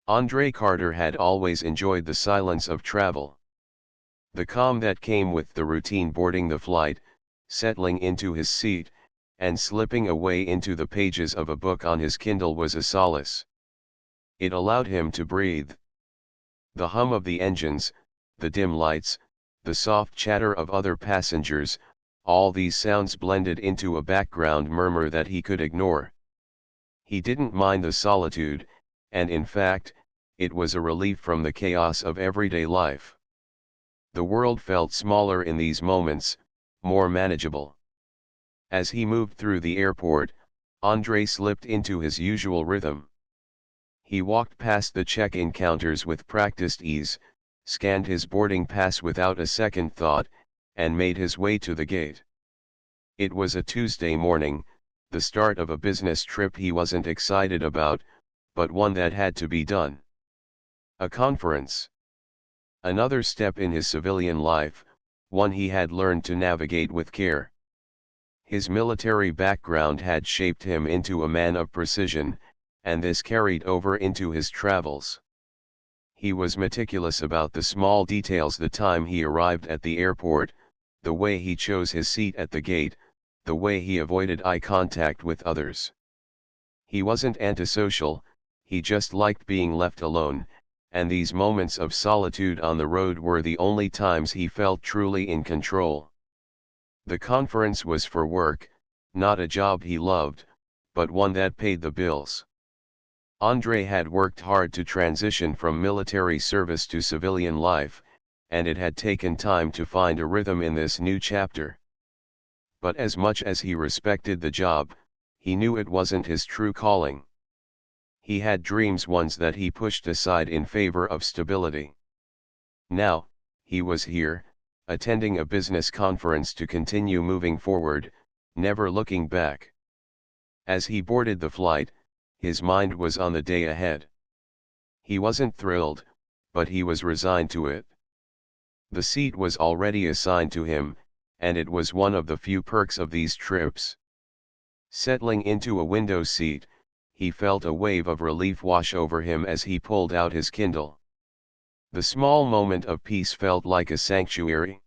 Andre Carter had always enjoyed the silence of travel. The calm that came with the routine boarding the flight, settling into his seat, and slipping away into the pages of a book on his Kindle was a solace. It allowed him to breathe. The hum of the engines, the dim lights, the soft chatter of other passengers, all these sounds blended into a background murmur that he could ignore. He didn't mind the solitude, and in fact, it was a relief from the chaos of everyday life. The world felt smaller in these moments, more manageable. As he moved through the airport, Andre slipped into his usual rhythm. He walked past the check-in counters with practiced ease, scanned his boarding pass without a second thought, and made his way to the gate. It was a Tuesday morning, the start of a business trip he wasn't excited about, but one that had to be done. A conference. Another step in his civilian life, one he had learned to navigate with care. His military background had shaped him into a man of precision, and this carried over into his travels. He was meticulous about the small details: the time he arrived at the airport, the way he chose his seat at the gate, the way he avoided eye contact with others. He wasn't antisocial, he just liked being left alone, and these moments of solitude on the road were the only times he felt truly in control. The conference was for work, not a job he loved, but one that paid the bills. Andre had worked hard to transition from military service to civilian life, and it had taken time to find a rhythm in this new chapter. But as much as he respected the job, he knew it wasn't his true calling. He had dreams, ones that he pushed aside in favor of stability. Now, he was here, attending a business conference to continue moving forward, never looking back. As he boarded the flight, his mind was on the day ahead. He wasn't thrilled, but he was resigned to it. The seat was already assigned to him, and it was one of the few perks of these trips. Settling into a window seat, he felt a wave of relief wash over him as he pulled out his Kindle. The small moment of peace felt like a sanctuary.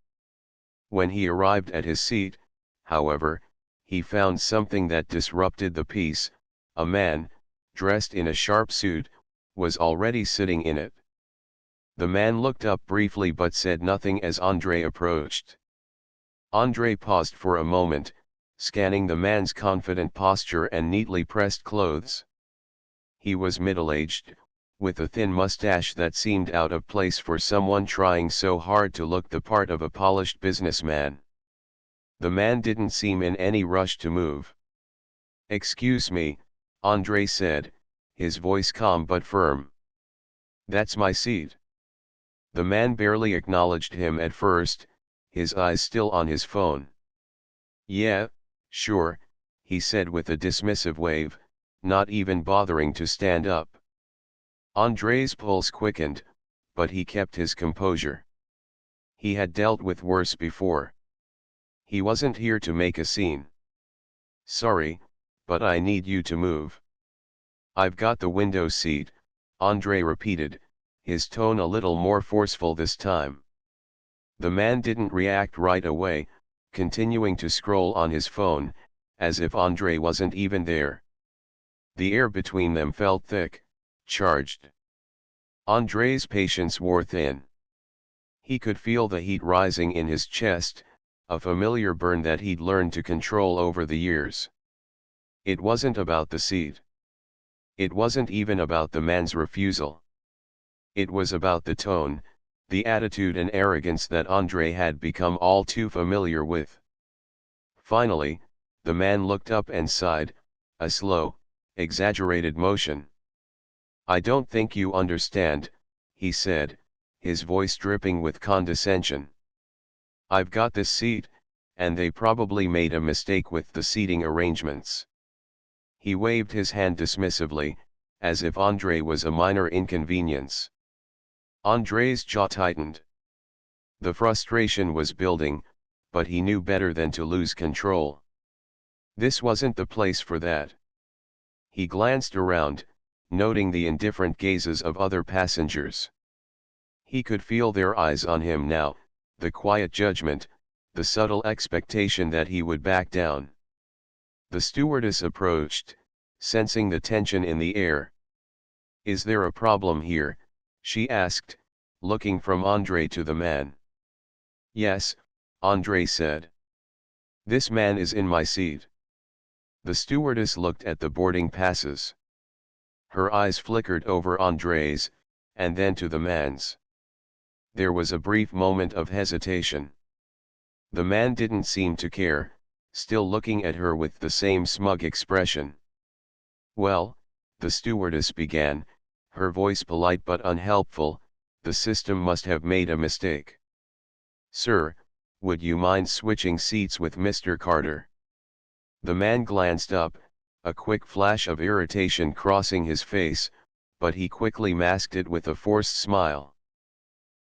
When he arrived at his seat, however, he found something that disrupted the peace. A man, dressed in a sharp suit, was already sitting in it. The man looked up briefly but said nothing as Andre approached. Andre paused for a moment, scanning the man's confident posture and neatly pressed clothes. He was middle-aged, with a thin mustache that seemed out of place for someone trying so hard to look the part of a polished businessman. The man didn't seem in any rush to move. "Excuse me," Andre said, his voice calm but firm. "That's my seat." The man barely acknowledged him at first, his eyes still on his phone. "Yeah, sure," he said with a dismissive wave, not even bothering to stand up. Andre's pulse quickened, but he kept his composure. He had dealt with worse before. He wasn't here to make a scene. "Sorry, but I need you to move." "I've got the window seat," Andre repeated, his tone a little more forceful this time. The man didn't react right away, continuing to scroll on his phone, as if Andre wasn't even there. The air between them felt thick, charged. Andre's patience wore thin. He could feel the heat rising in his chest, a familiar burn that he'd learned to control over the years. It wasn't about the seat. It wasn't even about the man's refusal. It was about the tone, the attitude and arrogance that Andre had become all too familiar with. Finally, the man looked up and sighed, a slow, exaggerated motion. "I don't think you understand," he said, his voice dripping with condescension. "I've got this seat, and they probably made a mistake with the seating arrangements." He waved his hand dismissively, as if Andre was a minor inconvenience. Andre's jaw tightened. The frustration was building, but he knew better than to lose control. This wasn't the place for that. He glanced around, noting the indifferent gazes of other passengers. He could feel their eyes on him now, the quiet judgment, the subtle expectation that he would back down. The stewardess approached, sensing the tension in the air. "Is there a problem here?" she asked, looking from Andrei to the man. "Yes," Andrei said. "This man is in my seat." The stewardess looked at the boarding passes. Her eyes flickered over Andrei's, and then to the man's. There was a brief moment of hesitation. The man didn't seem to care, still looking at her with the same smug expression. "Well," the stewardess began, her voice polite but unhelpful, "the system must have made a mistake. Sir, would you mind switching seats with Mr. Carter?" The man glanced up, a quick flash of irritation crossing his face, but he quickly masked it with a forced smile.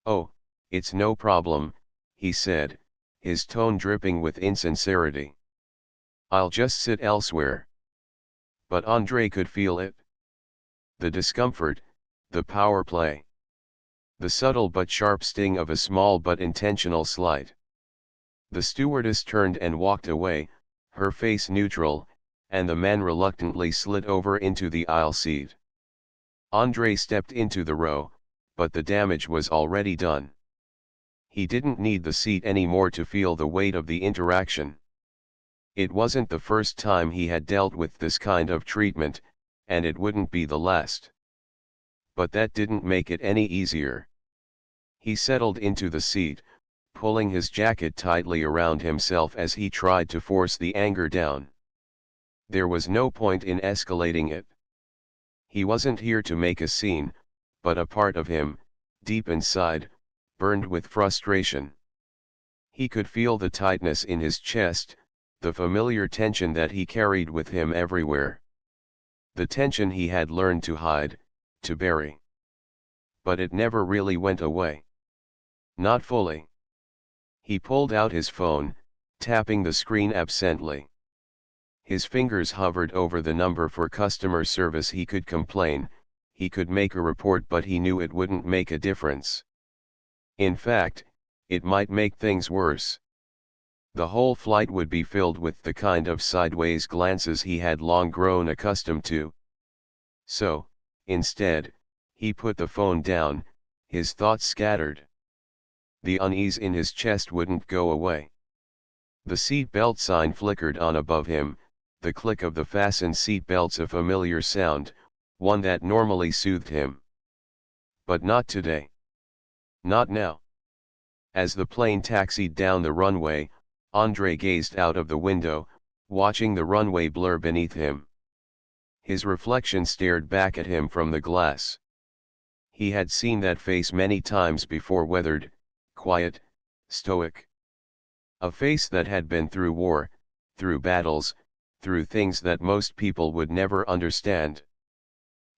"Oh, it's no problem," he said, his tone dripping with insincerity. "I'll just sit elsewhere." But Andrei could feel it. The discomfort, the power play. The subtle but sharp sting of a small but intentional slight. The stewardess turned and walked away, her face neutral, and the man reluctantly slid over into the aisle seat. Andrei stepped into the row, but the damage was already done. He didn't need the seat anymore to feel the weight of the interaction. It wasn't the first time he had dealt with this kind of treatment, and it wouldn't be the last. But that didn't make it any easier. He settled into the seat, pulling his jacket tightly around himself as he tried to force the anger down. There was no point in escalating it. He wasn't here to make a scene, but a part of him, deep inside, burned with frustration. He could feel the tightness in his chest, the familiar tension that he carried with him everywhere. The tension he had learned to hide, to bury. But it never really went away. Not fully. He pulled out his phone, tapping the screen absently. His fingers hovered over the number for customer service. He could complain, he could make a report, but he knew it wouldn't make a difference. In fact, it might make things worse. The whole flight would be filled with the kind of sideways glances he had long grown accustomed to. So, instead, he put the phone down, his thoughts scattered. The unease in his chest wouldn't go away. The seat belt sign flickered on above him, the click of the fastened seat belts a familiar sound, one that normally soothed him. But not today. Not now. As the plane taxied down the runway, Andrei gazed out of the window, watching the runway blur beneath him. His reflection stared back at him from the glass. He had seen that face many times before, weathered, quiet, stoic. A face that had been through war, through battles, through things that most people would never understand.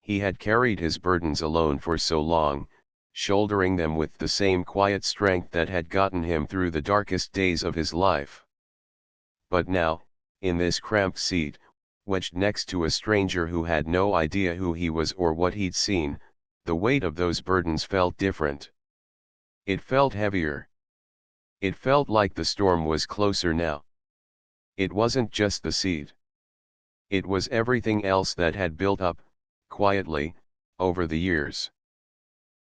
He had carried his burdens alone for so long, shouldering them with the same quiet strength that had gotten him through the darkest days of his life. But now, in this cramped seat, wedged next to a stranger who had no idea who he was or what he'd seen, the weight of those burdens felt different. It felt heavier. It felt like the storm was closer now. It wasn't just the seat. It was everything else that had built up, quietly, over the years.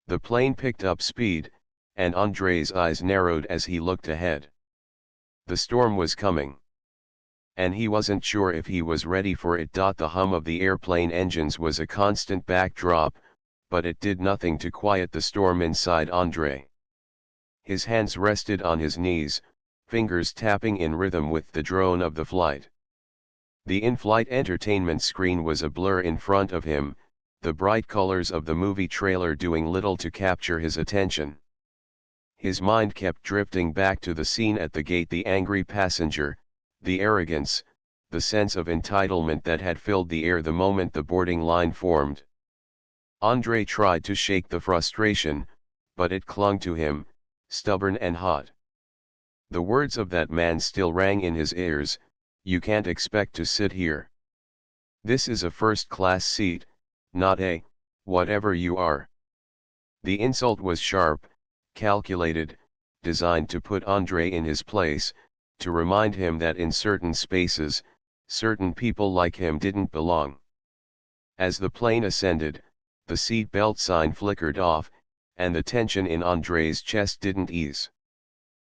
The plane picked up speed, and Andrei's eyes narrowed as he looked ahead. The storm was coming. And he wasn't sure if he was ready for it. The hum of the airplane engines was a constant backdrop, but it did nothing to quiet the storm inside Andrei. His hands rested on his knees, fingers tapping in rhythm with the drone of the flight. The in-flight entertainment screen was a blur in front of him, the bright colors of the movie trailer doing little to capture his attention. His mind kept drifting back to the scene at the gate, the angry passenger, the arrogance, the sense of entitlement that had filled the air the moment the boarding line formed. Andrei tried to shake the frustration, but it clung to him, stubborn and hot. The words of that man still rang in his ears, "You can't expect to sit here. This is a first-class seat, not a, whatever you are. The insult was sharp, calculated, designed to put Andrei in his place, to remind him that in certain spaces, certain people like him didn't belong. As the plane ascended, the seat belt sign flickered off, and the tension in Andrei's chest didn't ease.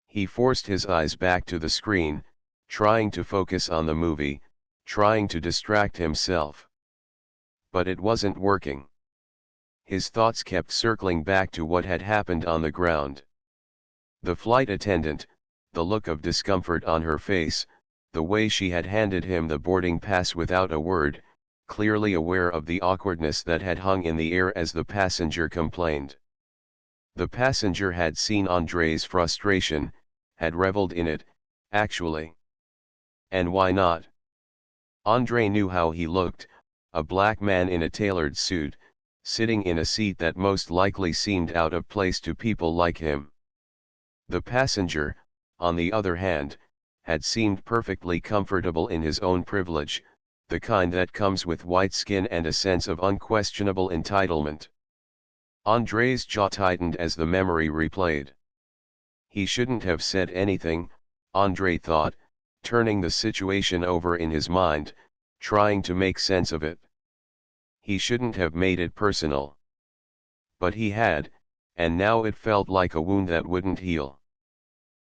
He forced his eyes back to the screen, trying to focus on the movie, trying to distract himself. But it wasn't working. His thoughts kept circling back to what had happened on the ground. The flight attendant, the look of discomfort on her face, the way she had handed him the boarding pass without a word, clearly aware of the awkwardness that had hung in the air as the passenger complained. The passenger had seen Andrei's frustration, had reveled in it, actually. And why not? Andrei knew how he looked, a black man in a tailored suit, sitting in a seat that most likely seemed out of place to people like him. The passenger, on the other hand, had seemed perfectly comfortable in his own privilege, the kind that comes with white skin and a sense of unquestionable entitlement. Andrei's jaw tightened as the memory replayed. He shouldn't have said anything, Andrei thought, turning the situation over in his mind, trying to make sense of it. He shouldn't have made it personal. But he had, and now it felt like a wound that wouldn't heal.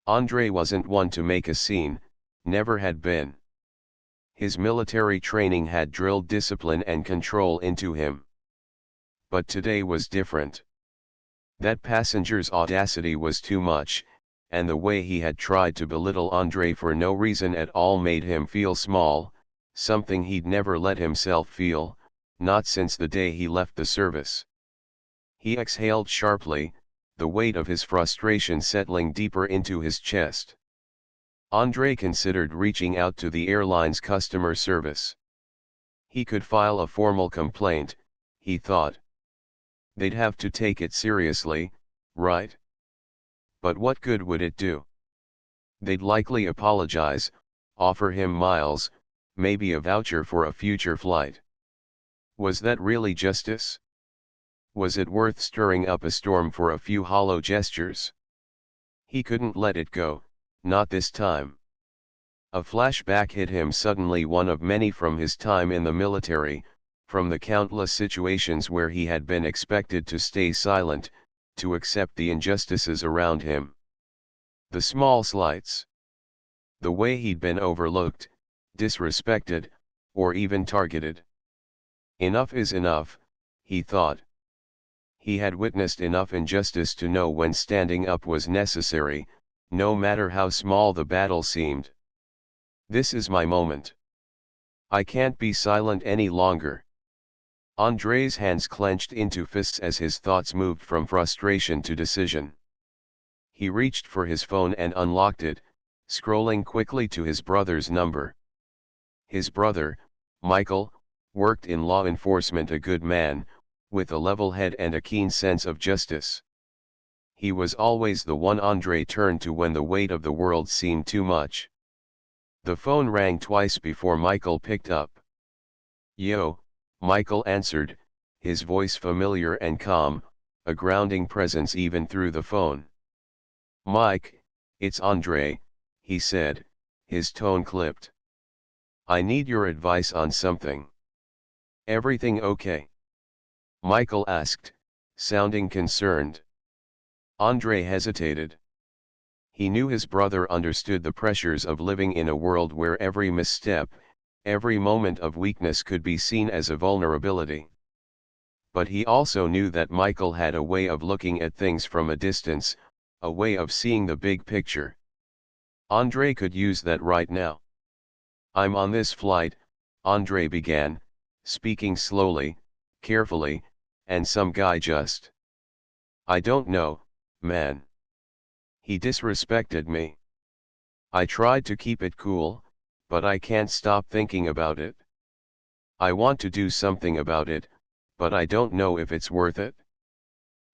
Andrei wasn't one to make a scene, never had been. His military training had drilled discipline and control into him. But today was different. That passenger's audacity was too much, and the way he had tried to belittle Andrei for no reason at all made him feel small, something he'd never let himself feel, not since the day he left the service. He exhaled sharply, the weight of his frustration settling deeper into his chest. Andrei considered reaching out to the airline's customer service. He could file a formal complaint, he thought. They'd have to take it seriously, right? But what good would it do? They'd likely apologize, offer him miles, maybe a voucher for a future flight. Was that really justice? Was it worth stirring up a storm for a few hollow gestures? He couldn't let it go, not this time. A flashback hit him suddenly, one of many from his time in the military, from the countless situations where he had been expected to stay silent, to accept the injustices around him. The small slights. The way he'd been overlooked, disrespected, or even targeted. Enough is enough, he thought. He had witnessed enough injustice to know when standing up was necessary, no matter how small the battle seemed. This is my moment. I can't be silent any longer. Andrei's hands clenched into fists as his thoughts moved from frustration to decision. He reached for his phone and unlocked it, scrolling quickly to his brother's number. His brother, Michael, worked in law enforcement, a good man, with a level head and a keen sense of justice. He was always the one Andrei turned to when the weight of the world seemed too much. The phone rang twice before Michael picked up. "Yo," Michael answered, his voice familiar and calm, a grounding presence even through the phone. "Mike, it's Andrei," he said, his tone clipped. "I need your advice on something." "Everything okay?" Michael asked, sounding concerned. Andrei hesitated. He knew his brother understood the pressures of living in a world where every misstep, every moment of weakness could be seen as a vulnerability. But he also knew that Michael had a way of looking at things from a distance, a way of seeing the big picture. Andrei could use that right now. "I'm on this flight," Andrei began, speaking slowly, carefully, "and some guy just. I don't know, man. He disrespected me. I tried to keep it cool, but I can't stop thinking about it. I want to do something about it, but I don't know if it's worth it.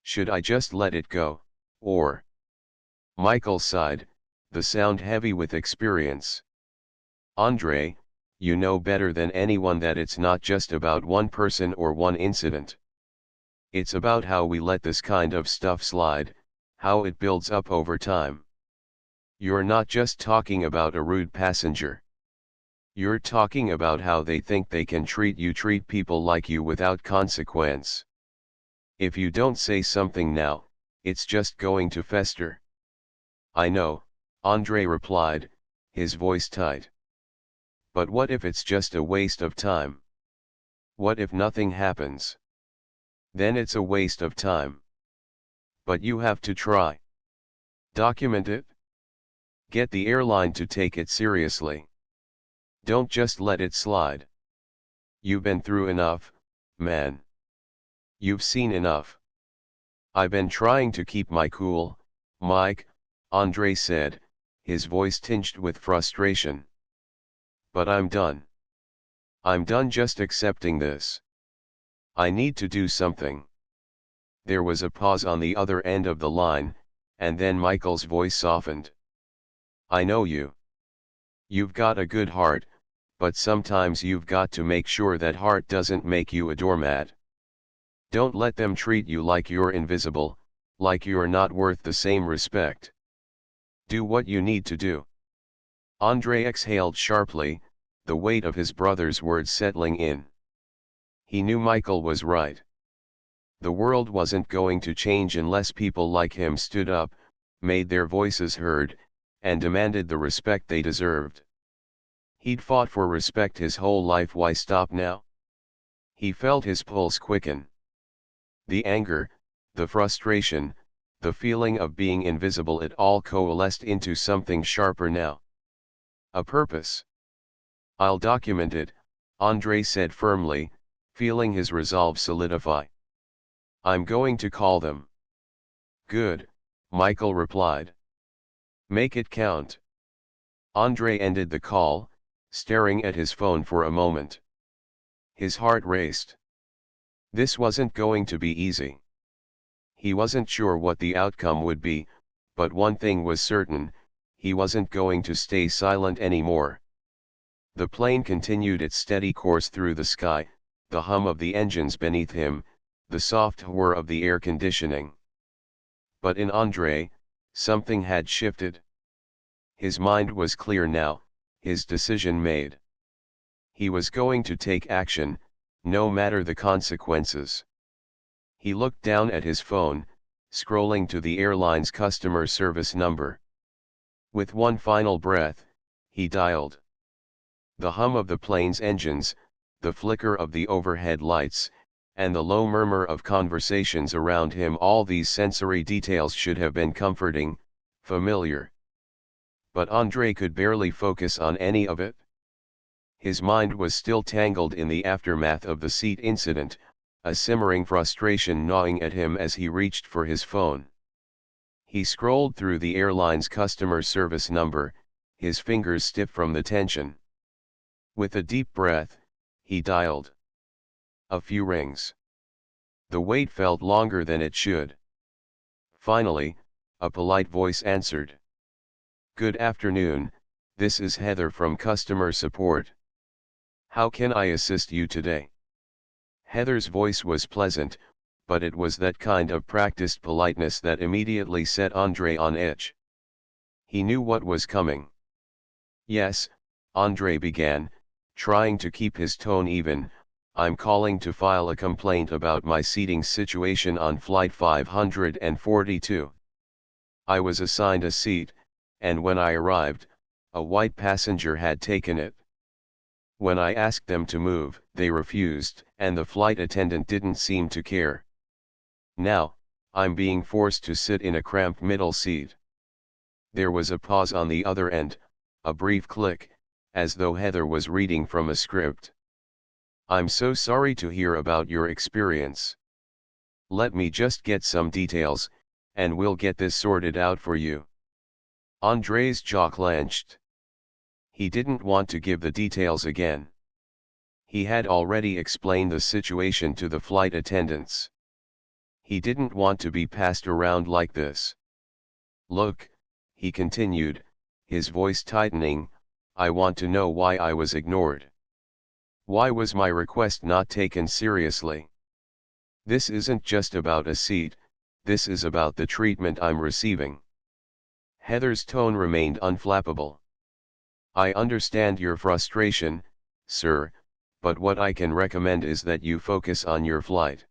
Should I just let it go, or?" Michael sighed, the sound heavy with experience. "Andrei, you know better than anyone that it's not just about one person or one incident. It's about how we let this kind of stuff slide, how it builds up over time. You're not just talking about a rude passenger. You're talking about how they think they can treat people like you without consequence. If you don't say something now, it's just going to fester. I know, Andre replied, his voice tight. But what if it's just a waste of time? What if nothing happens? Then it's a waste of time. But you have to try. Document it. Get the airline to take it seriously. Don't just let it slide. You've been through enough, man. You've seen enough. I've been trying to keep my cool, Mike, Andre said, his voice tinged with frustration. But I'm done. I'm done just accepting this. I need to do something. There was a pause on the other end of the line, and then Michael's voice softened. I know you. You've got a good heart, but sometimes you've got to make sure that heart doesn't make you a doormat. Don't let them treat you like you're invisible, like you're not worth the same respect. Do what you need to do. Andre exhaled sharply, the weight of his brother's words settling in. He knew Michael was right. The world wasn't going to change unless people like him stood up, made their voices heard, and demanded the respect they deserved. He'd fought for respect his whole life, why stop now? He felt his pulse quicken. The anger, the frustration, the feeling of being invisible, it all coalesced into something sharper now. A purpose. I'll document it, Andre said firmly, feeling his resolve solidify. I'm going to call them. Good, Michael replied. Make it count. Andre ended the call, staring at his phone for a moment. His heart raced. This wasn't going to be easy. He wasn't sure what the outcome would be, but one thing was certain, he wasn't going to stay silent anymore. The plane continued its steady course through the sky, the hum of the engines beneath him, the soft whir of the air conditioning. But in Andre, something had shifted. His mind was clear now, his decision made. He was going to take action, no matter the consequences. He looked down at his phone, scrolling to the airline's customer service number. With one final breath, he dialed. The hum of the plane's engines, the flicker of the overhead lights, and the low murmur of conversations around him, all these sensory details should have been comforting, familiar. But Andre could barely focus on any of it. His mind was still tangled in the aftermath of the seat incident, a simmering frustration gnawing at him as he reached for his phone. He scrolled through the airline's customer service number, his fingers stiff from the tension. With a deep breath, he dialed. A few rings. The wait felt longer than it should. Finally, a polite voice answered. Good afternoon, this is Heather from customer support. How can I assist you today? Heather's voice was pleasant, but it was that kind of practiced politeness that immediately set Andre on edge. He knew what was coming. Yes, Andre began, trying to keep his tone even. I'm calling to file a complaint about my seating situation on flight 542. I was assigned a seat, and when I arrived, a white passenger had taken it. When I asked them to move, they refused, and the flight attendant didn't seem to care. Now, I'm being forced to sit in a cramped middle seat. There was a pause on the other end, a brief click, as though Heather was reading from a script. I'm so sorry to hear about your experience. Let me just get some details, and we'll get this sorted out for you. Andre's jaw clenched. He didn't want to give the details again. He had already explained the situation to the flight attendants. He didn't want to be passed around like this. Look, he continued, his voice tightening, I want to know why I was ignored. Why was my request not taken seriously? This isn't just about a seat, this is about the treatment I'm receiving. Heather's tone remained unflappable. I understand your frustration, sir, but what I can recommend is that you focus on your flight.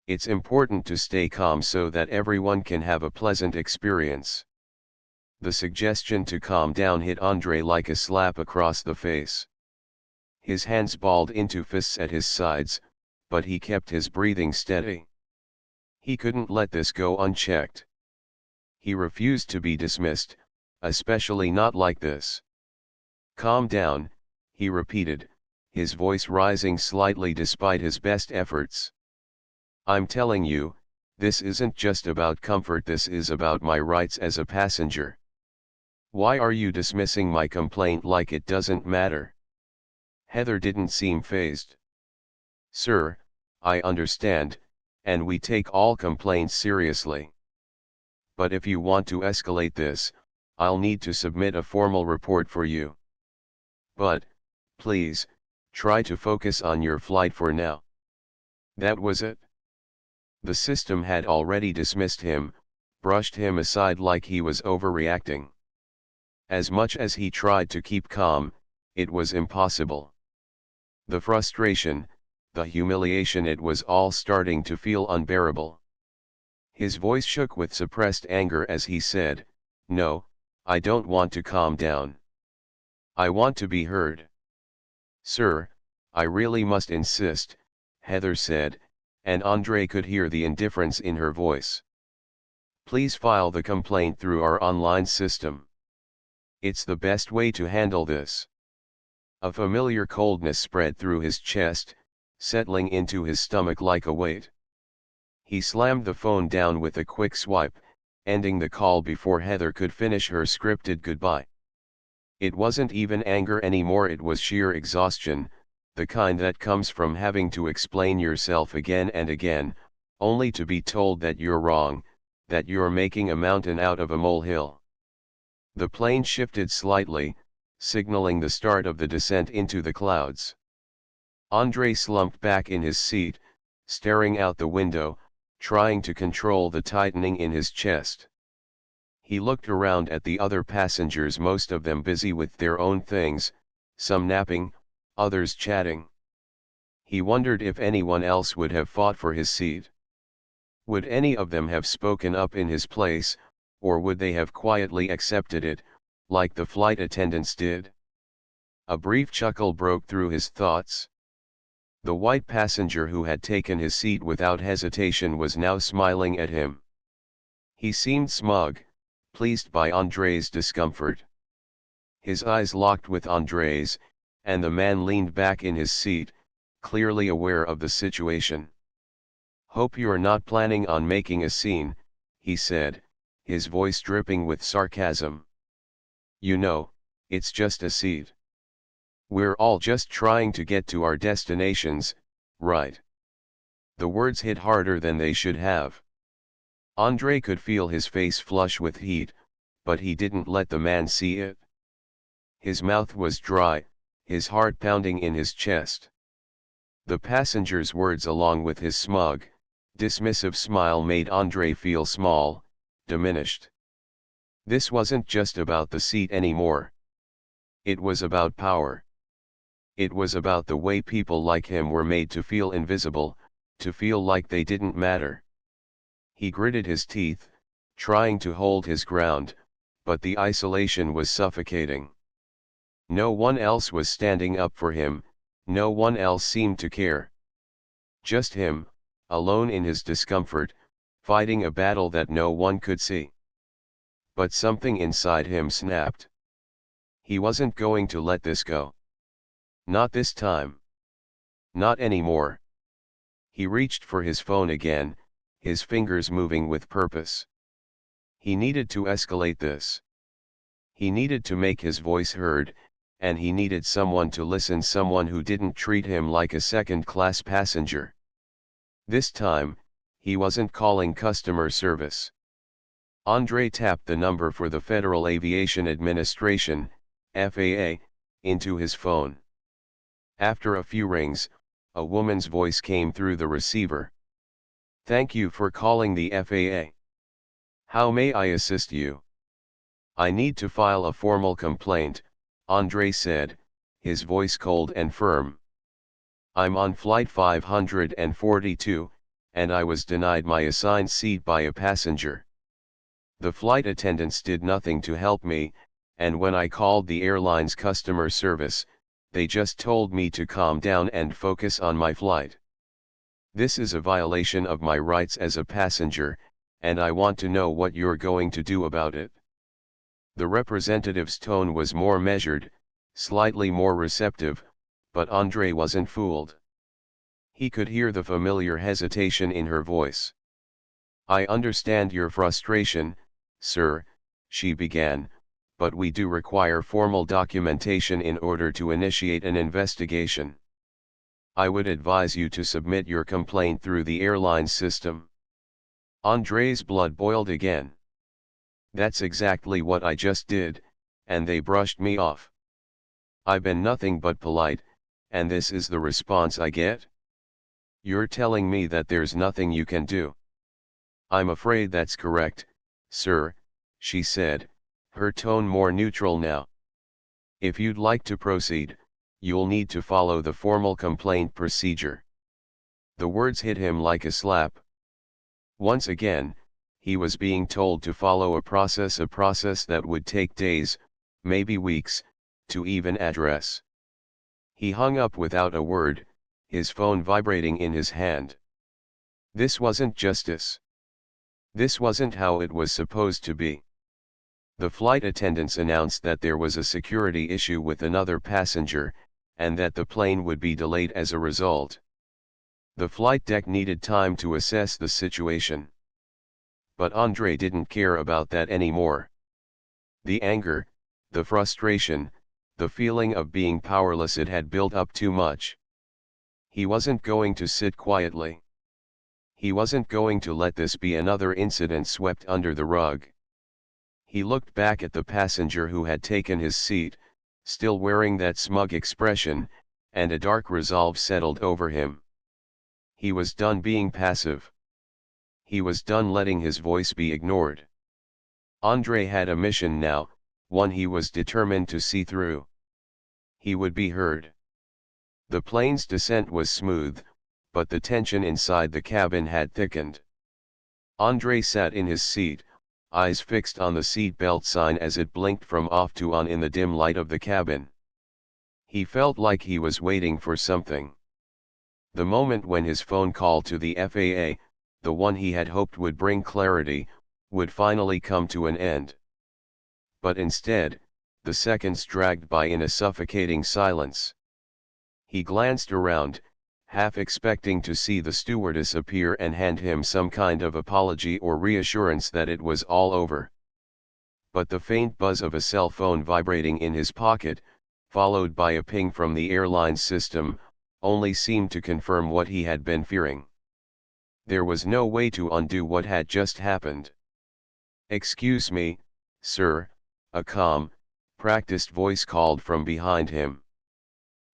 It's important to stay calm so that everyone can have a pleasant experience. The suggestion to calm down hit Andre like a slap across the face. His hands balled into fists at his sides, but he kept his breathing steady. He couldn't let this go unchecked. He refused to be dismissed, especially not like this. Calm down, he repeated, his voice rising slightly despite his best efforts. I'm telling you, this isn't just about comfort, this is about my rights as a passenger. Why are you dismissing my complaint like it doesn't matter? Heather didn't seem fazed. Sir, I understand, and we take all complaints seriously. But if you want to escalate this, I'll need to submit a formal report for you. But, please, try to focus on your flight for now. That was it. The system had already dismissed him, brushed him aside like he was overreacting. As much as he tried to keep calm, it was impossible. The frustration, the humiliation, it was all starting to feel unbearable. His voice shook with suppressed anger as he said, "No, I don't want to calm down. I want to be heard." "Sir, I really must insist," Heather said, and Andre could hear the indifference in her voice. "Please file the complaint through our online system. It's the best way to handle this." A familiar coldness spread through his chest, settling into his stomach like a weight. He slammed the phone down with a quick swipe, ending the call before Heather could finish her scripted goodbye. It wasn't even anger anymore, it was sheer exhaustion, the kind that comes from having to explain yourself again and again, only to be told that you're wrong, that you're making a mountain out of a molehill. The plane shifted slightly, signaling the start of the descent into the clouds. Andre slumped back in his seat, staring out the window, trying to control the tightening in his chest. He looked around at the other passengers, most of them busy with their own things, some napping, others chatting. He wondered if anyone else would have fought for his seat. Would any of them have spoken up in his place, or would they have quietly accepted it, like the flight attendants did? A brief chuckle broke through his thoughts. The white passenger who had taken his seat without hesitation was now smiling at him. He seemed smug, pleased by Andre's discomfort. His eyes locked with Andre's, and the man leaned back in his seat, clearly aware of the situation. "Hope you're not planning on making a scene," he said, his voice dripping with sarcasm. "You know, it's just a seat. We're all just trying to get to our destinations, right?" The words hit harder than they should have. Andre could feel his face flush with heat, but he didn't let the man see it. His mouth was dry, his heart pounding in his chest. The passenger's words along with his smug, dismissive smile made Andre feel small, diminished. This wasn't just about the seat anymore. It was about power. It was about the way people like him were made to feel invisible, to feel like they didn't matter. He gritted his teeth, trying to hold his ground, but the isolation was suffocating. No one else was standing up for him, no one else seemed to care. Just him, alone in his discomfort, fighting a battle that no one could see. But something inside him snapped. He wasn't going to let this go. Not this time. Not anymore. He reached for his phone again, his fingers moving with purpose. He needed to escalate this. He needed to make his voice heard, and he needed someone to listen, someone who didn't treat him like a second-class passenger. This time, he wasn't calling customer service. Andre tapped the number for the Federal Aviation Administration, FAA, into his phone. After a few rings, a woman's voice came through the receiver. "Thank you for calling the FAA. How may I assist you?" "I need to file a formal complaint," Andre said, his voice cold and firm. "I'm on flight 542, and I was denied my assigned seat by a passenger. The flight attendants did nothing to help me, and when I called the airline's customer service, they just told me to calm down and focus on my flight. This is a violation of my rights as a passenger, and I want to know what you're going to do about it." The representative's tone was more measured, slightly more receptive, but Andre wasn't fooled. He could hear the familiar hesitation in her voice. "I understand your frustration, sir," she began, "but we do require formal documentation in order to initiate an investigation. I would advise you to submit your complaint through the airline system." Andre's blood boiled again. "That's exactly what I just did, and they brushed me off. I've been nothing but polite, and this is the response I get? You're telling me that there's nothing you can do?" "I'm afraid that's correct, sir," she said, her tone more neutral now. "If you'd like to proceed, you'll need to follow the formal complaint procedure." The words hit him like a slap. Once again, he was being told to follow a process that would take days, maybe weeks, to even address. He hung up without a word, his phone vibrating in his hand. This wasn't justice. This wasn't how it was supposed to be. The flight attendants announced that there was a security issue with another passenger, and that the plane would be delayed as a result. The flight deck needed time to assess the situation. But Andre didn't care about that anymore. The anger, the frustration, the feeling of being powerless, it had built up too much. He wasn't going to sit quietly. He wasn't going to let this be another incident swept under the rug. He looked back at the passenger who had taken his seat, still wearing that smug expression, and a dark resolve settled over him. He was done being passive. He was done letting his voice be ignored. Andre had a mission now, one he was determined to see through. He would be heard. The plane's descent was smooth, but the tension inside the cabin had thickened. Andre sat in his seat, eyes fixed on the seat belt sign as it blinked from off to on in the dim light of the cabin. He felt like he was waiting for something. The moment when his phone call to the FAA, the one he had hoped would bring clarity, would finally come to an end. But instead, the seconds dragged by in a suffocating silence. He glanced around, half expecting to see the stewardess appear and hand him some kind of apology or reassurance that it was all over. But the faint buzz of a cell phone vibrating in his pocket, followed by a ping from the airline system, only seemed to confirm what he had been fearing. There was no way to undo what had just happened. "Excuse me, sir," a calm, practiced voice called from behind him.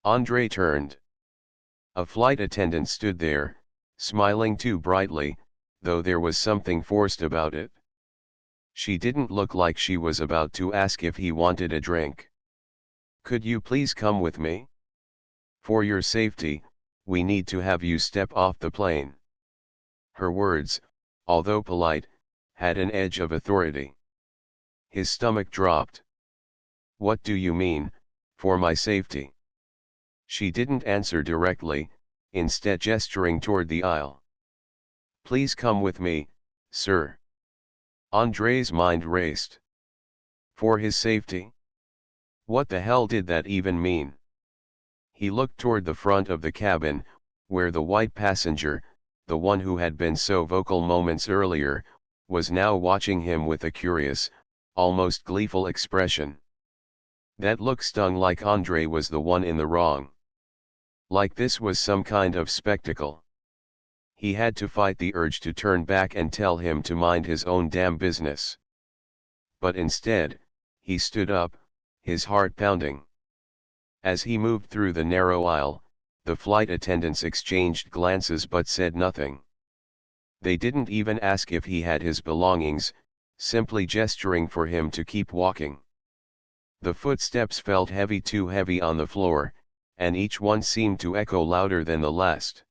Andre turned. A flight attendant stood there, smiling too brightly, though there was something forced about it. She didn't look like she was about to ask if he wanted a drink. "Could you please come with me? For your safety, we need to have you step off the plane." Her words, although polite, had an edge of authority. His stomach dropped. "What do you mean, for my safety?" She didn't answer directly, instead gesturing toward the aisle. "Please come with me, sir." Andre's mind raced. For his safety? What the hell did that even mean? He looked toward the front of the cabin, where the white passenger, the one who had been so vocal moments earlier, was now watching him with a curious, almost gleeful expression. That look stung like Andre was the one in the wrong. Like this was some kind of spectacle. He had to fight the urge to turn back and tell him to mind his own damn business. But instead, he stood up, his heart pounding. As he moved through the narrow aisle, the flight attendants exchanged glances but said nothing. They didn't even ask if he had his belongings, simply gesturing for him to keep walking. The footsteps felt heavy, too heavy on the floor, and each one seemed to echo louder than the last.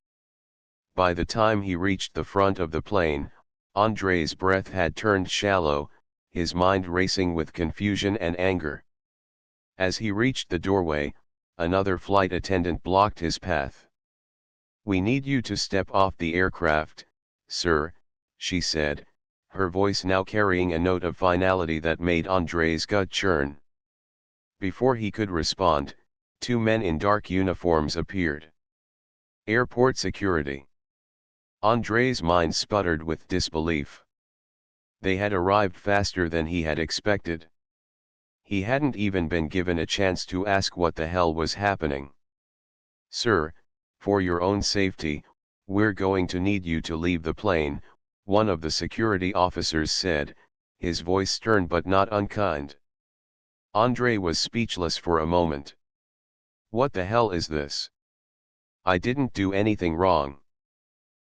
By the time he reached the front of the plane, Andrei's breath had turned shallow, his mind racing with confusion and anger. As he reached the doorway, another flight attendant blocked his path. "We need you to step off the aircraft, sir," she said, her voice now carrying a note of finality that made Andrei's gut churn. Before he could respond, two men in dark uniforms appeared. Airport security. Andrei's mind sputtered with disbelief. They had arrived faster than he had expected. He hadn't even been given a chance to ask what the hell was happening. "Sir, for your own safety, we're going to need you to leave the plane," one of the security officers said, his voice stern but not unkind. Andrei was speechless for a moment. "What the hell is this? I didn't do anything wrong."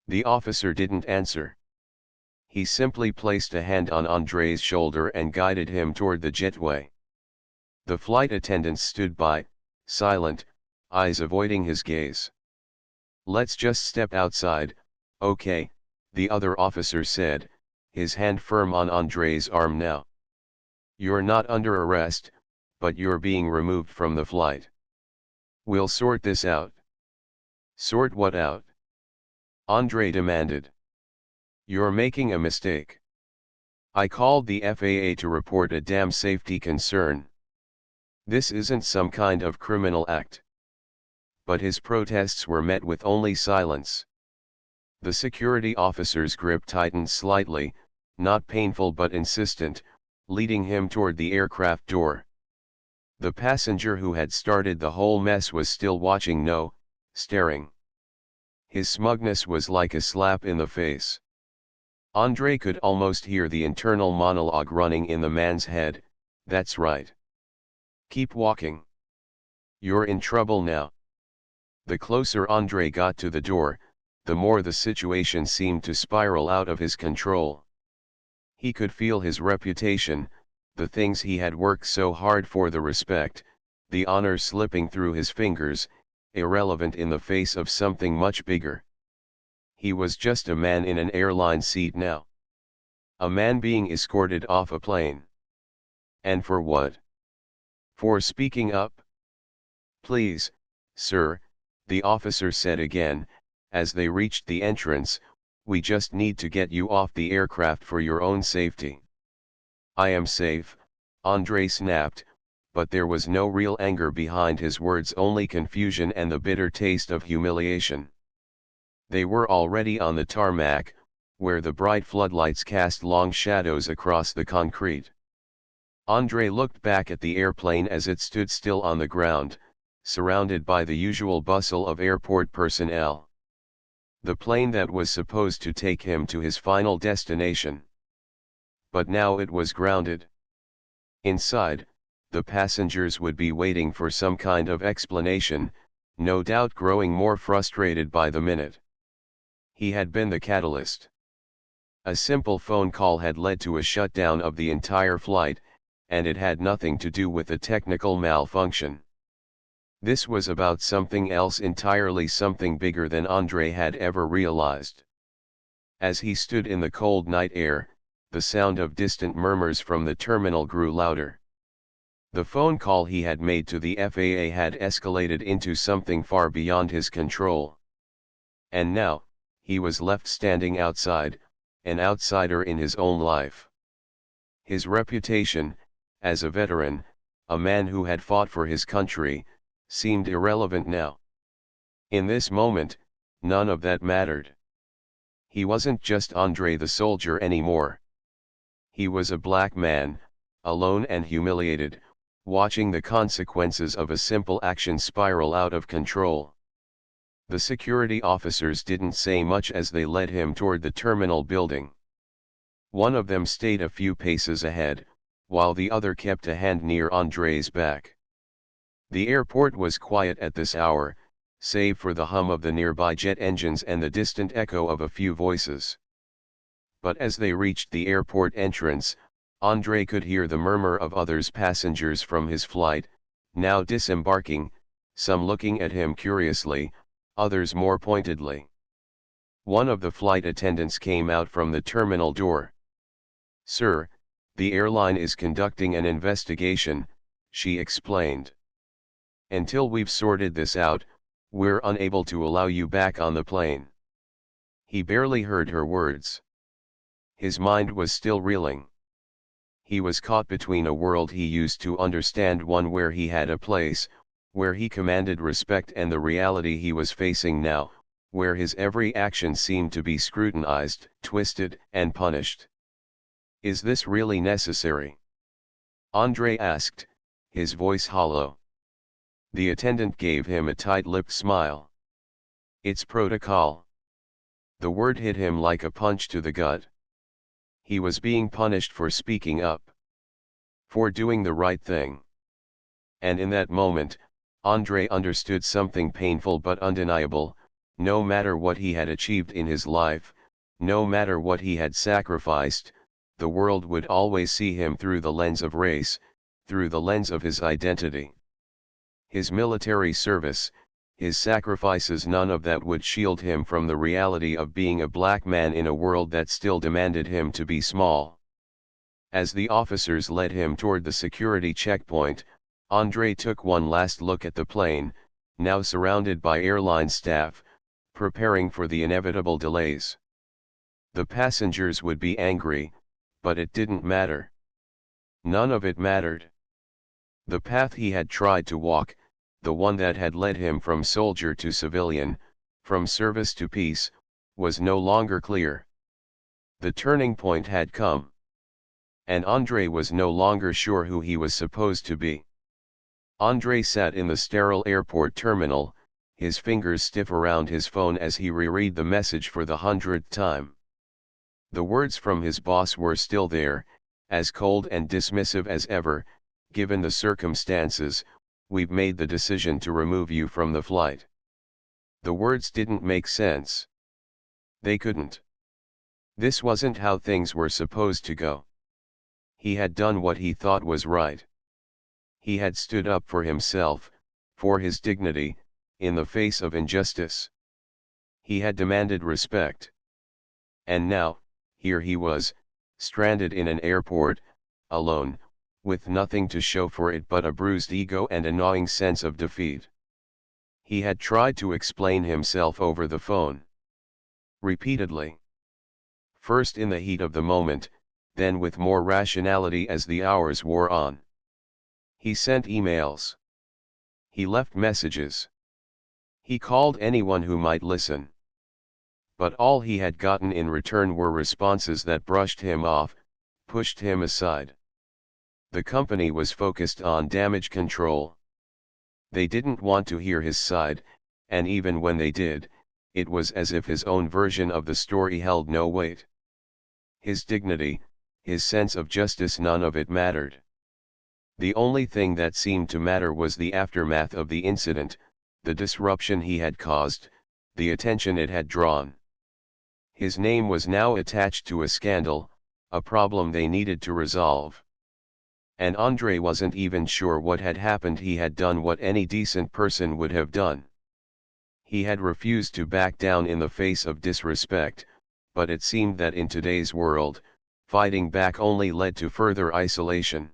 The officer didn't answer. He simply placed a hand on Andrei's shoulder and guided him toward the jetway. The flight attendants stood by, silent, eyes avoiding his gaze. "Let's just step outside, okay," the other officer said, his hand firm on Andrei's arm now. "You're not under arrest, but you're being removed from the flight. We'll sort this out." "Sort what out?" Andrei demanded. "You're making a mistake. I called the FAA to report a damn safety concern. This isn't some kind of criminal act." But his protests were met with only silence. The security officer's grip tightened slightly, not painful but insistent, leading him toward the aircraft door. The passenger who had started the whole mess was still watching, no, staring. His smugness was like a slap in the face. Andrei could almost hear the internal monologue running in the man's head, "That's right. Keep walking. You're in trouble now." The closer Andrei got to the door, the more the situation seemed to spiral out of his control. He could feel his reputation, the things he had worked so hard for, the respect, the honor slipping through his fingers, irrelevant in the face of something much bigger. He was just a man in an airline seat now. A man being escorted off a plane. And for what? For speaking up? "Please, sir," the officer said again, as they reached the entrance, "we just need to get you off the aircraft for your own safety." "I am safe," Andrei snapped, but there was no real anger behind his words, only confusion and the bitter taste of humiliation. They were already on the tarmac, where the bright floodlights cast long shadows across the concrete. Andrei looked back at the airplane as it stood still on the ground, surrounded by the usual bustle of airport personnel. The plane that was supposed to take him to his final destination. But now it was grounded. Inside, the passengers would be waiting for some kind of explanation, no doubt growing more frustrated by the minute. He had been the catalyst. A simple phone call had led to a shutdown of the entire flight, and it had nothing to do with a technical malfunction. This was about something else entirely, something bigger than Andrei had ever realized. As he stood in the cold night air, the sound of distant murmurs from the terminal grew louder. The phone call he had made to the FAA had escalated into something far beyond his control. And now, he was left standing outside, an outsider in his own life. His reputation, as a veteran, a man who had fought for his country, seemed irrelevant now. In this moment, none of that mattered. He wasn't just Andrei the soldier anymore. He was a black man, alone and humiliated, watching the consequences of a simple action spiral out of control. The security officers didn't say much as they led him toward the terminal building. One of them stayed a few paces ahead, while the other kept a hand near Andrei's back. The airport was quiet at this hour, save for the hum of the nearby jet engines and the distant echo of a few voices. But as they reached the airport entrance, Andrei could hear the murmur of others passengers from his flight, now disembarking, some looking at him curiously, others more pointedly. One of the flight attendants came out from the terminal door. "Sir, the airline is conducting an investigation," she explained. "Until we've sorted this out, we're unable to allow you back on the plane." He barely heard her words. His mind was still reeling. He was caught between a world he used to understand, one where he had a place, where he commanded respect, and the reality he was facing now, where his every action seemed to be scrutinized, twisted, and punished. "Is this really necessary?" Andrei asked, his voice hollow. The attendant gave him a tight-lipped smile. "It's protocol." The word hit him like a punch to the gut. He was being punished for speaking up, for doing the right thing. And in that moment, Andrei understood something painful but undeniable: no matter what he had achieved in his life, no matter what he had sacrificed, the world would always see him through the lens of race, through the lens of his identity. His military service, his sacrifices, none of that would shield him from the reality of being a black man in a world that still demanded him to be small. As the officers led him toward the security checkpoint, Andrei took one last look at the plane, now surrounded by airline staff, preparing for the inevitable delays. The passengers would be angry, but it didn't matter. None of it mattered. The path he had tried to walk, the one that had led him from soldier to civilian, from service to peace, was no longer clear. The turning point had come. And Andrei was no longer sure who he was supposed to be. Andrei sat in the sterile airport terminal, his fingers stiff around his phone as he reread the message for the 100th time. The words from his boss were still there, as cold and dismissive as ever: "Given the circumstances, we've made the decision to remove you from the flight." The words didn't make sense. They couldn't. This wasn't how things were supposed to go. He had done what he thought was right. He had stood up for himself, for his dignity, in the face of injustice. He had demanded respect. And now, here he was, stranded in an airport, alone, with nothing to show for it but a bruised ego and a gnawing sense of defeat. He had tried to explain himself over the phone. Repeatedly. First in the heat of the moment, then with more rationality as the hours wore on. He sent emails. He left messages. He called anyone who might listen. But all he had gotten in return were responses that brushed him off, pushed him aside. The company was focused on damage control. They didn't want to hear his side, and even when they did, it was as if his own version of the story held no weight. His dignity, his sense of justice, none of it mattered. The only thing that seemed to matter was the aftermath of the incident, the disruption he had caused, the attention it had drawn. His name was now attached to a scandal, a problem they needed to resolve. And Andrei wasn't even sure what had happened. He had done what any decent person would have done. He had refused to back down in the face of disrespect, but it seemed that in today's world, fighting back only led to further isolation.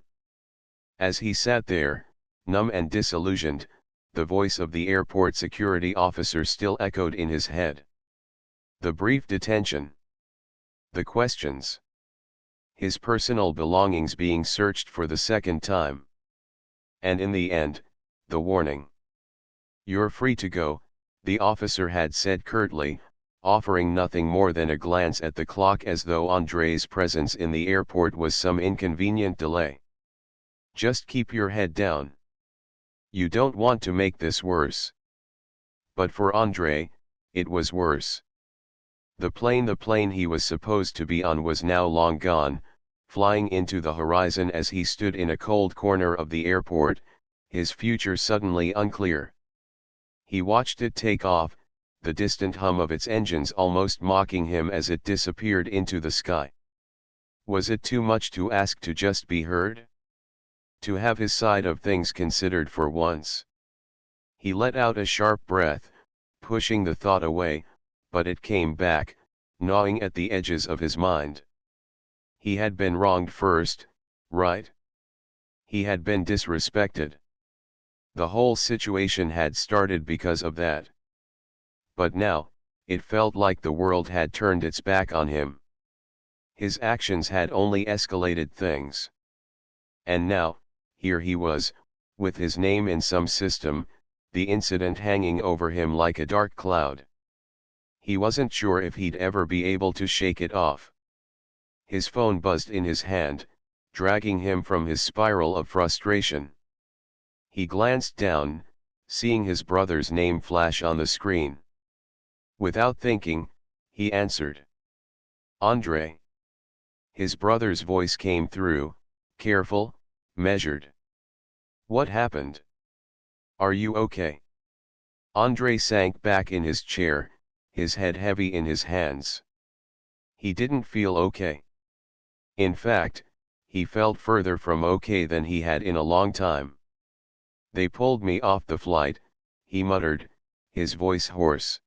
As he sat there, numb and disillusioned, the voice of the airport security officer still echoed in his head. The brief detention. The questions. His personal belongings being searched for the second time. And in the end, the warning. "You're free to go," the officer had said curtly, offering nothing more than a glance at the clock as though Andrei's presence in the airport was some inconvenient delay. "Just keep your head down. You don't want to make this worse." But for Andrei, it was worse. The plane he was supposed to be on was now long gone, flying into the horizon as he stood in a cold corner of the airport, his future suddenly unclear. He watched it take off, the distant hum of its engines almost mocking him as it disappeared into the sky. Was it too much to ask to just be heard? To have his side of things considered for once? He let out a sharp breath, pushing the thought away, but it came back, gnawing at the edges of his mind. He had been wronged first, right? He had been disrespected. The whole situation had started because of that. But now, it felt like the world had turned its back on him. His actions had only escalated things. And now, here he was, with his name in some system, the incident hanging over him like a dark cloud. He wasn't sure if he'd ever be able to shake it off. His phone buzzed in his hand, dragging him from his spiral of frustration. He glanced down, seeing his brother's name flash on the screen. Without thinking, he answered. Andre. His brother's voice came through, careful, measured. What happened? Are you okay? Andre sank back in his chair, his head heavy in his hands. He didn't feel okay. In fact, he felt further from okay than he had in a long time. They pulled me off the flight, he muttered, his voice hoarse.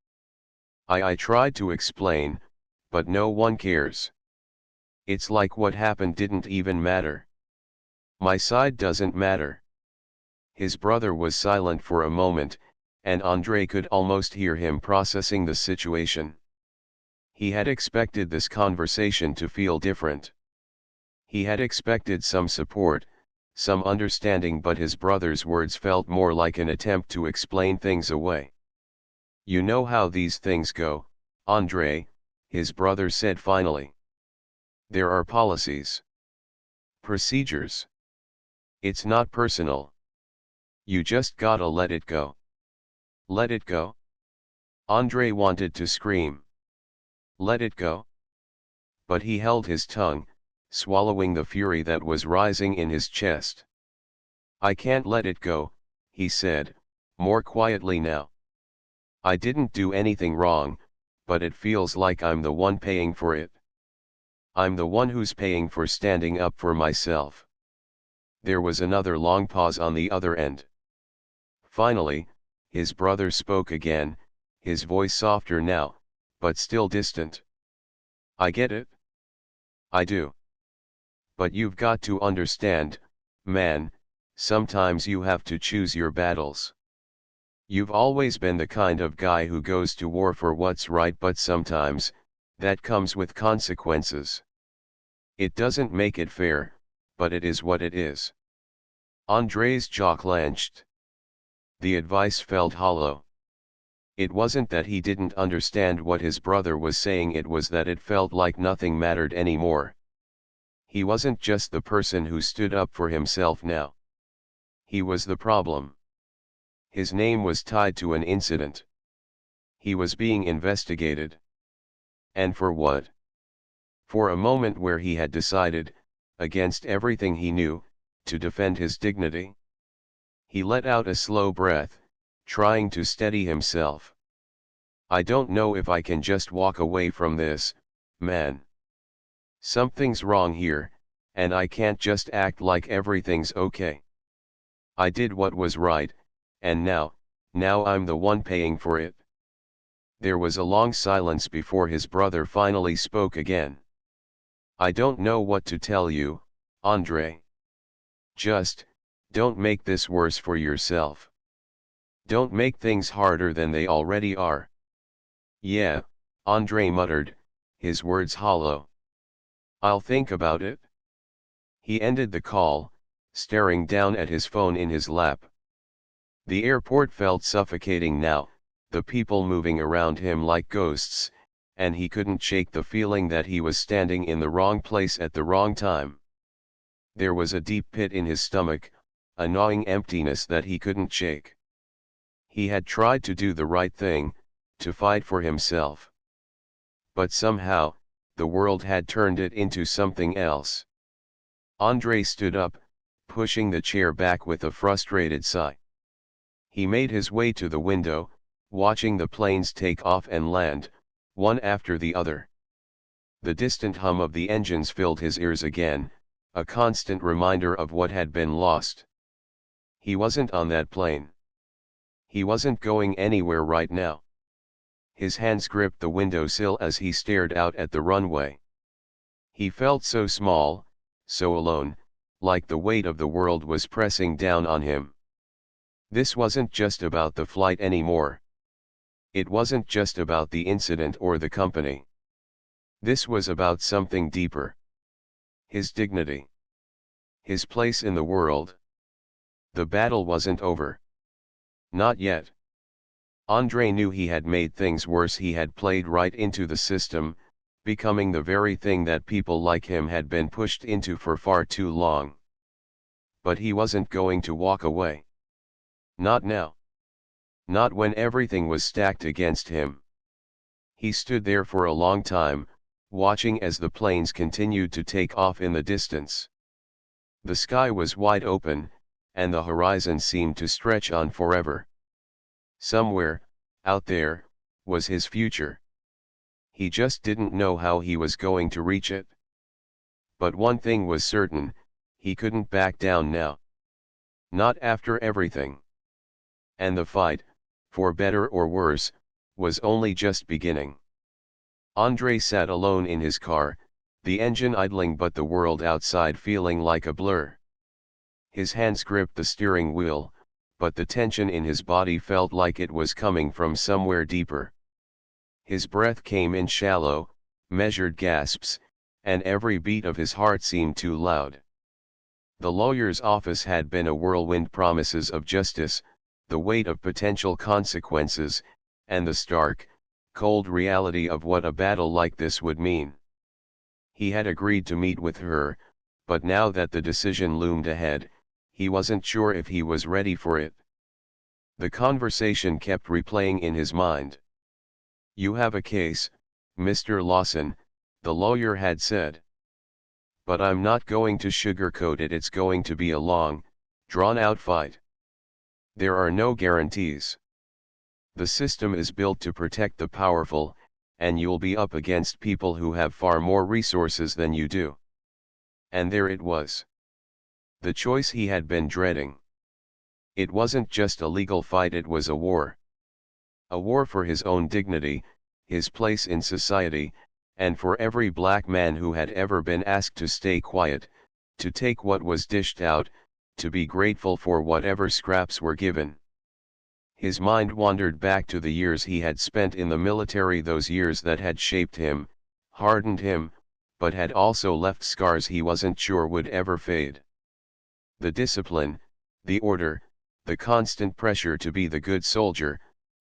I tried to explain, but no one cares. It's like what happened didn't even matter. My side doesn't matter. His brother was silent for a moment, and Andre could almost hear him processing the situation. He had expected this conversation to feel different. He had expected some support, some understanding, but his brother's words felt more like an attempt to explain things away. You know how these things go, Andre, his brother said finally. There are policies. Procedures. It's not personal. You just gotta let it go. Let it go? Andre wanted to scream. Let it go? But he held his tongue, swallowing the fury that was rising in his chest. I can't let it go, he said, more quietly now. I didn't do anything wrong, but it feels like I'm the one paying for it. I'm the one who's paying for standing up for myself. There was another long pause on the other end. Finally, his brother spoke again, his voice softer now, but still distant. I get it. I do. But you've got to understand, man, sometimes you have to choose your battles. You've always been the kind of guy who goes to war for what's right, but sometimes, that comes with consequences. It doesn't make it fair, but it is what it is. Andre's jaw clenched. The advice felt hollow. It wasn't that he didn't understand what his brother was saying, it was that it felt like nothing mattered anymore. He wasn't just the person who stood up for himself now. He was the problem. His name was tied to an incident. He was being investigated. And for what? For a moment where he had decided, against everything he knew, to defend his dignity. He let out a slow breath, trying to steady himself. I don't know if I can just walk away from this, man. Something's wrong here, and I can't just act like everything's okay. I did what was right, and now I'm the one paying for it. There was a long silence before his brother finally spoke again. I don't know what to tell you, Andre. Just, don't make this worse for yourself. Don't make things harder than they already are. Yeah, Andre muttered, his words hollow. I'll think about it. He ended the call, staring down at his phone in his lap. The airport felt suffocating now, the people moving around him like ghosts, and he couldn't shake the feeling that he was standing in the wrong place at the wrong time. There was a deep pit in his stomach, a gnawing emptiness that he couldn't shake. He had tried to do the right thing, to fight for himself. But somehow, the world had turned it into something else. Andre stood up, pushing the chair back with a frustrated sigh. He made his way to the window, watching the planes take off and land, one after the other. The distant hum of the engines filled his ears again, a constant reminder of what had been lost. He wasn't on that plane. He wasn't going anywhere right now. His hands gripped the windowsill as he stared out at the runway. He felt so small, so alone, like the weight of the world was pressing down on him. This wasn't just about the flight anymore. It wasn't just about the incident or the company. This was about something deeper. His dignity. His place in the world. The battle wasn't over. Not yet. Andrei knew he had made things worse. He had played right into the system, becoming the very thing that people like him had been pushed into for far too long. But he wasn't going to walk away. Not now. Not when everything was stacked against him. He stood there for a long time, watching as the planes continued to take off in the distance. The sky was wide open, and the horizon seemed to stretch on forever. Somewhere, out there, was his future. He just didn't know how he was going to reach it. But one thing was certain, he couldn't back down now. Not after everything. And the fight, for better or worse, was only just beginning. Andrei sat alone in his car, the engine idling but the world outside feeling like a blur. His hands gripped the steering wheel, but the tension in his body felt like it was coming from somewhere deeper. His breath came in shallow, measured gasps, and every beat of his heart seemed too loud. The lawyer's office had been a whirlwind, promises of justice, the weight of potential consequences, and the stark, cold reality of what a battle like this would mean. He had agreed to meet with her, but now that the decision loomed ahead, he wasn't sure if he was ready for it. The conversation kept replaying in his mind. "You have a case, Mr. Lawson," the lawyer had said. "But I'm not going to sugarcoat it. It's going to be a long, drawn-out fight. There are no guarantees. The system is built to protect the powerful, and you'll be up against people who have far more resources than you do." And there it was. The choice he had been dreading. It wasn't just a legal fight, it was a war. A war for his own dignity, his place in society, and for every black man who had ever been asked to stay quiet, to take what was dished out, to be grateful for whatever scraps were given. His mind wandered back to the years he had spent in the military, those years that had shaped him, hardened him, but had also left scars he wasn't sure would ever fade. The discipline, the order, the constant pressure to be the good soldier,